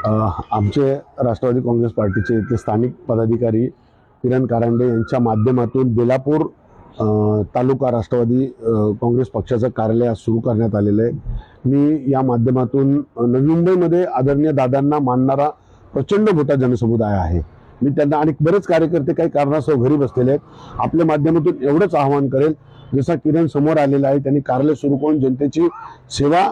आमचे राष्ट्रवादी काँग्रेस पार्टीचे इथले स्थानिक पदाधिकारी किरण कारंडे यांच्या माध्यमातून बेलापूर तालुका राष्ट्रवादी काँग्रेस पक्षाचं कार्यालय सुरू करण्यात आलेलं आहे। मी या माध्यमातून नवी मुंबईमध्ये आदरणीय दादांना मानणारा प्रचंड मोठा जनसमुदाय आहे। मी त्यांना आणि बरेच कार्यकर्ते काही कारणास्तव घरी बसलेले आहेत। आपल्या माध्यमातून एवढंच आवाहन करेल, जसा किरण समोर आलेला आहे त्यांनी कार्यालय सुरू करून जनतेची सेवा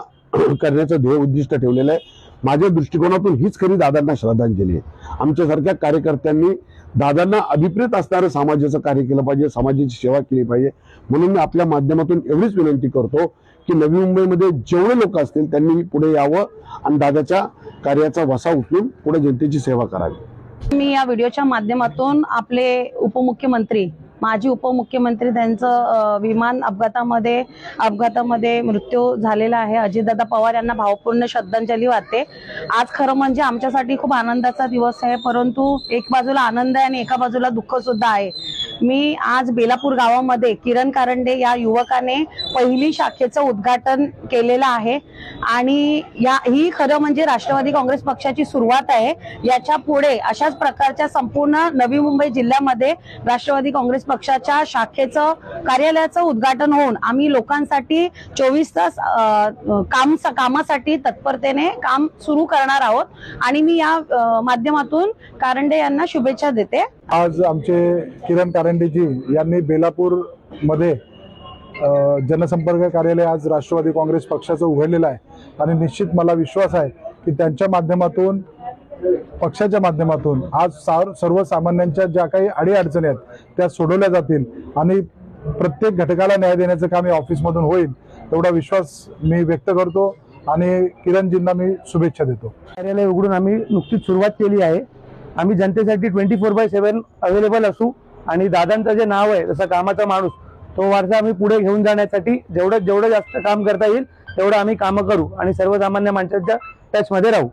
करण्याचं ध्येय उद्दिष्ट ठेवलेलं आहे। माझ्या दृष्टिकोनातून हीच खरी दादांना श्रद्धांजली आहे। आमच्यासारख्या कार्यकर्त्यांनी दादांना अभिप्रेत असणारं समाजाचं कार्य केलं पाहिजे, समाजाची सेवा केली पाहिजे। म्हणून मी आपल्या माध्यमातून एवढीच विनंती करतो की नवी मुंबईमध्ये जेवढे लोक असतील त्यांनी त्यांनी यावं आणि दादाच्या कार्याचा वसा उचलून पुढे जनतेची सेवा करावी। मी या व्हिडिओच्या माध्यमातून आपले उपमुख्यमंत्री माजी उपमुख्यमंत्री त्यांचं विमान अपघातामध्ये मृत्यू झालेला आहे अजितदादा पवार यांना भावपूर्ण श्रद्धांजली वाहते। आज खरं म्हणजे आमच्यासाठी खूप आनंदाचा दिवस आहे, परंतु एक बाजूला आनंद आहे आणि एका बाजूला दुःख सुद्धा आहे। मी आज बेलापूर गावामध्ये किरण कारंडे या युवकाने पहिली शाखेचं उद्घाटन केलेलं आहे आणि ही खरं म्हणजे राष्ट्रवादी काँग्रेस पक्षाची सुरुवात आहे। याच्या पुढे अशाच प्रकारच्या संपूर्ण नवी मुंबई जिल्ह्यामध्ये राष्ट्रवादी काँग्रेस पक्षाच्या शाखेचं कार्यालयाचं उद्घाटन होऊन आम्ही लोकांसाठी 24 तास कामासाठी तत्परतेने काम सुरू करणार आहोत आणि मी या माध्यमातून कारंडे यांना शुभेच्छा देते। आज आमचे किरण कारंडेजी यांनी बेलापूर मध्ये जनसंपर्क कार्यालय आज राष्ट्रवादी काँग्रेस पक्षाचं उघडलेलं आहे आणि निश्चित मला विश्वास आहे की त्यांच्या माध्यमातून पक्षाच्या माध्यमातून आज सर्वसामान्यांच्या ज्या काही अडीअडचणी आहेत त्या सोडवल्या जातील आणि प्रत्येक घटकाला न्याय देण्याचं काम या ऑफिसमधून होईल एवढा विश्वास मी व्यक्त करतो आणि किरणजींना मी शुभेच्छा देतो। कार्यालय उघडून आम्ही नुकतीच सुरुवात केली आहे। आम्ही जनतेसाठी 24/7 अवेलेबल असू आणि दादांचं जे नाव आहे जसं कामाचा माणूस तो वारसा आम्ही पुढे घेऊन जाण्यासाठी जेवढं जास्त काम करता येईल तेवढं आम्ही कामं करू आणि सर्वसामान्य माणसाच्या टचमध्ये राहू।